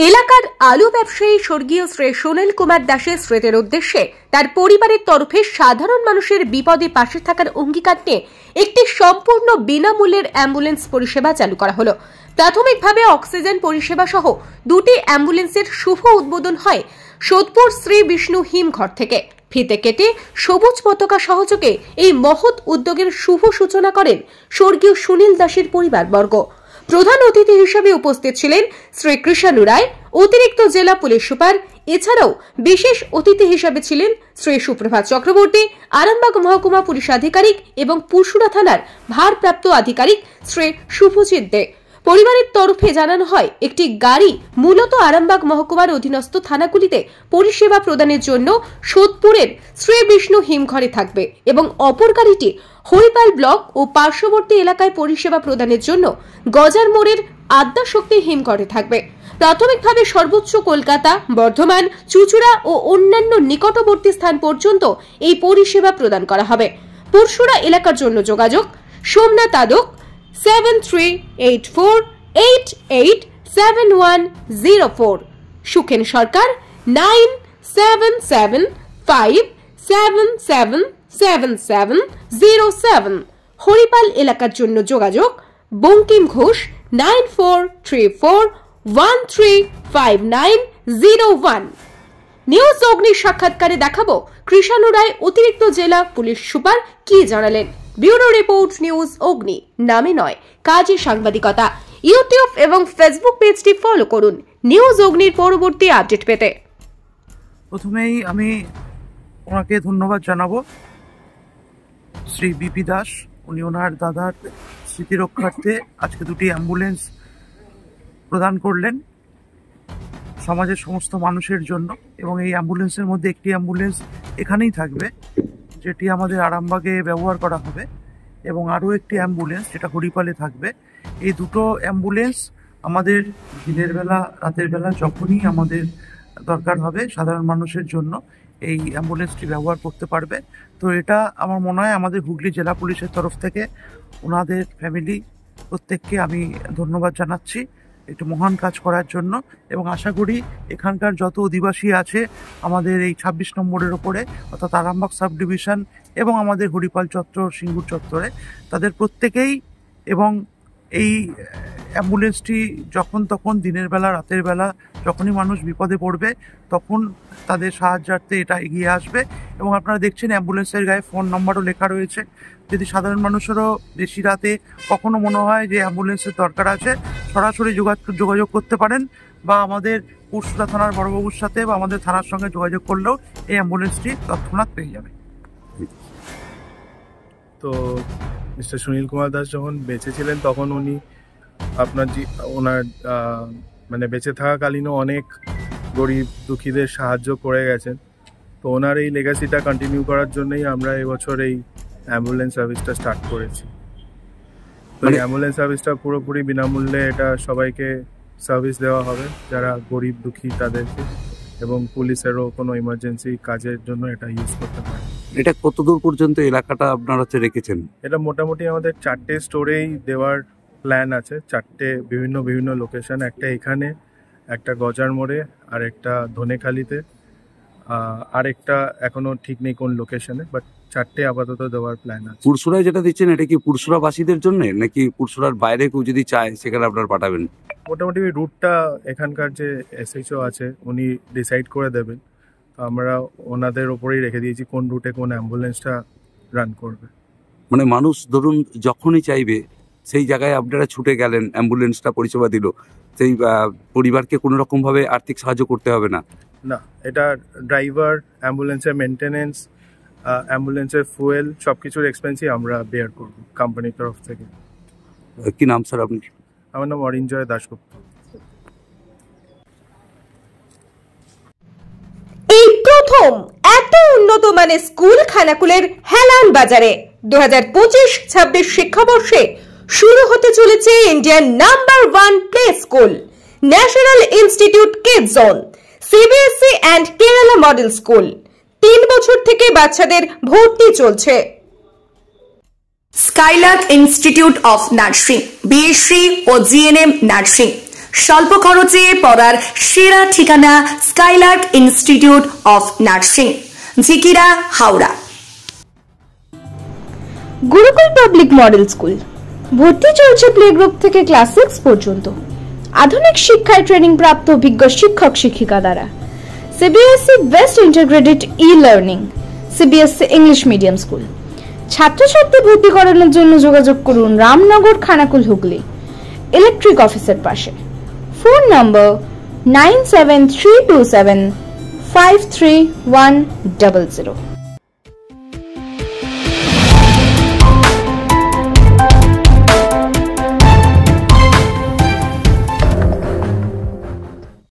এলাকার আলু ব্যবসায়ী স্বর্গীয় শ্রী সুনীল কুমার দাসের স্মৃতির উদ্দেশ্যে তার পরিবারের তরফে সাধারণ মানুষের বিপদে পাশে থাকার অঙ্গীকার নিয়ে একটি সম্পূর্ণ বিনামূল্যের অ্যাম্বুলেন্স পরিষেবা চালু করা হলো। প্রাথমিকভাবে অক্সিজেন পরিষেবা সহ দুটি অ্যাম্বুলেন্সের শুভ উদ্বোধন হয় সোদপুর শ্রী বিষ্ণু হিমঘর থেকে। ফিতে কেটে সবুজ পতাকা সহযোগে এই মহৎ উদ্যোগের শুভ সূচনা করেন স্বর্গীয় সুনীল দাসের পরিবারবর্গ। প্রধান অতিথি হিসেবে উপস্থিত ছিলেন শ্রী কৃষাণু রায়, অতিরিক্ত জেলা পুলিশ সুপার। এছাড়াও বিশেষ অতিথি হিসেবে ছিলেন শ্রী সুপ্রভাত চক্রবর্তী, আরামবাগ মহকুমা পুলিশ আধিকারিক এবং পুরসুরা থানার ভারপ্রাপ্ত আধিকারিক শ্রী শুভজিৎ দে। পরিবারের তরফে জানানো হয় একটি গাড়ি মূলত আরামবাগ মহকুমার অধীনস্থ থানাগুলিতে পরিষেবা প্রদানের জন্য সোদপুরের শ্রী বিষ্ণু হিমঘরে থাকবে এবং অপর গাড়িটি হরিপাল ব্লক ও পার্শ্ববর্তী এলাকায় পরিষেবা প্রদানের জন্য গজার মোড়ের আদ্যাশক্তি হিমঘরে থাকবে। প্রাথমিকভাবে সর্বোচ্চ কলকাতা, বর্ধমান, চুচুড়া ও অন্যান্য নিকটবর্তী স্থান পর্যন্ত এই পরিষেবা প্রদান করা হবে। পুরসুরা এলাকার জন্য যোগাযোগ সোমনাথ আদক 7384887104, সুখেন সরকার 9775777707, হরিপাল এলাকার জন্য যোগাযোগ বঙ্কিম ঘোষ 9434135901। নিউজ অগ্নির সাক্ষাৎকারে দেখাবো কৃষাণু রায়, অতিরিক্ত জেলা পুলিশ সুপার কি জানালেন। ব্যুরো রিপোর্ট, নিউজ অগ্নি, নামে নয় কাজে সাংবাদিকতা। ইউটিউব এবং ফেসবুক পেজটি ফলো করুন নিউজ অগ্নির পরবর্তী আপডেট পেতে। প্রথমেই আমি ওনাকে ধন্যবাদ জানাবো, শ্রী বিপি দাস। উনি ওনার দাদার স্মৃতি রক্ষার্থে আজকে দুটি অ্যাম্বুলেন্স প্রদান করলেন সমাজের সমস্ত মানুষের জন্য, এবং এই অ্যাম্বুলেন্সের মধ্যে একটি অ্যাম্বুলেন্স এখানেই থাকবে যেটি আমাদের আরামবাগে ব্যবহার করা হবে, এবং আরও একটি অ্যাম্বুলেন্স যেটা হরিপালে থাকবে। এই দুটো অ্যাম্বুলেন্স আমাদের দিনের বেলা, রাতের বেলা যখনই আমাদের দরকার হবে সাধারণ মানুষের জন্য এই অ্যাম্বুলেন্সটি ব্যবহার করতে পারবে। তো এটা আমার মনে হয় আমাদের হুগলি জেলা পুলিশের তরফ থেকে ওনাদের ফ্যামিলি প্রত্যেককে আমি ধন্যবাদ জানাচ্ছি একটু মহান কাজ করার জন্য, এবং আশা করি এখানকার যত অধিবাসী আছে আমাদের এই 26 নম্বরের ওপরে অর্থাৎ আরামবাগ সাব ডিভিশন এবং আমাদের হরিপাল চত্বর, সিঙ্গুর চত্বরে, তাদের প্রত্যেকেই এবং এই অ্যাম্বুলেন্সটি যখন তখন দিনের বেলা, রাতের বেলা যখনই মানুষ বিপদে পড়বে তখন তাদের সাহায্যার্থে এটা এগিয়ে আসবে। এবং আপনারা দেখছেন অ্যাম্বুলেন্সের গায়ে ফোন নাম্বারও লেখা রয়েছে। যদি সাধারণ মানুষেরও বেশি রাতে কখনো মনে হয় যে অ্যাম্বুলেন্সের দরকার আছে, সরাসরি যোগাযোগ করতে পারেন, বা আমাদের পুরসুরা থানার বড়বাবুর সাথে বা আমাদের থানার সঙ্গে যোগাযোগ করলেও এই অ্যাম্বুলেন্সটি তৎক্ষণাৎ পেয়ে যাবে। তো মিস্টার সুনীল কুমার দাস যখন বেঁচে ছিলেন তখন উনি ওনার মানে বেঁচে থাকাকালীনও অনেক গরিব দুঃখীদের সাহায্য করে গেছেন। তো ওনার এই লেগাসিটা কন্টিনিউ করার জন্যই আমরা এবছর এই অ্যাম্বুলেন্স সার্ভিসটা স্টার্ট করেছি। তো এই অ্যাম্বুলেন্স সার্ভিসটা পুরোপুরি বিনামূল্যে এটা সবাইকে সার্ভিস দেওয়া হবে যারা গরিব দুঃখী তাদেরকে, এবং পুলিশেরও কোনো ইমার্জেন্সি কাজের জন্য এটা ইউজ করতে পারে। এটা কতদূর পর্যন্ত এলাকাটা আপনারা রেখেছেন? এটা মোটামুটি আমাদের 4টে স্টোরেই দেওয়ার প্ল্যান আছে, 4টে বিভিন্ন লোকেশন, একটা এখানে, একটা গজার মোড়ে, আর একটা ধনেখালিতে, আর একটা এখনো ঠিক নেই কোন লোকেশনে, বাট 4টে আপাতত দেওয়ার প্ল্যান আছে। পুরসুরায় যেটা দিচ্ছেন এটা কি পুরসুরাবাসীদের জন্য নাকি পুরসুরার বাইরে কেউ যদি চায় সেখানে আপনারা পাঠাবেন? মোটামুটি ওই রুটটা এখানকার যে SHO আছে উনি ডিসাইড করে দেবেন। তো আমরা ওনাদের ওপরেই রেখে দিয়েছি কোন রুটে কোন অ্যাম্বুলেন্সটা রান করবে। মানে মানুষ ধরুন যখনই চাইবে সেই জায়গায় আপনারা ছুটে গেলেন, অ্যাম্বুলেন্সটা পরিষেবা দিল, সেই পরিবারকে কোনো রকমভাবে আর্থিক সাহায্য করতে হবে না? না, এটা ড্রাইভার, অ্যাম্বুলেন্সের মেনটেনেন্স, অ্যাম্বুলেন্সের ফুয়েল সব কিছুর এক্সপেন্সই আমরা বেয়ার করব কোম্পানির তরফ থেকে। কি নাম স্যার আপনি? আমার নাম অরিঞ্জয় দাশগুপ্ত। এই প্রথম এত উন্নত মানের স্কুল খানাকুলের হেলান বাজারে 2025-26 শিক্ষাবর্ষে শুরু হতে চলেছে Indian number 1 play school, national institute kids zone, CBSE and Kerala model school. 3 বছর থেকে বাচ্চাদের ভর্তি চলছে। Skylark institute of nursing, BSc ও GNM নার্সিং, স্বল্প খরচে পড়ার সেরা ঠিকানা Skylark institute of nursing, Jhikira, Howrah. Gurukul public model school, ভর্তি চলছে প্লে গ্রুপ থেকে ক্লাস 6 পর্যন্ত। আধুনিক শিক্ষায় ট্রেনিং প্রাপ্ত অভিজ্ঞ শিক্ষক শিক্ষিকা দ্বারা CBSE best integrated e-learning, CBSE English medium school. ছাত্রছাত্রী ভর্তি করানোর জন্য যোগাযোগ করুন রামনগর, খানাকুল, হুগলি, ইলেকট্রিক অফিসের পাশে। ফোন নম্বর 9732753100।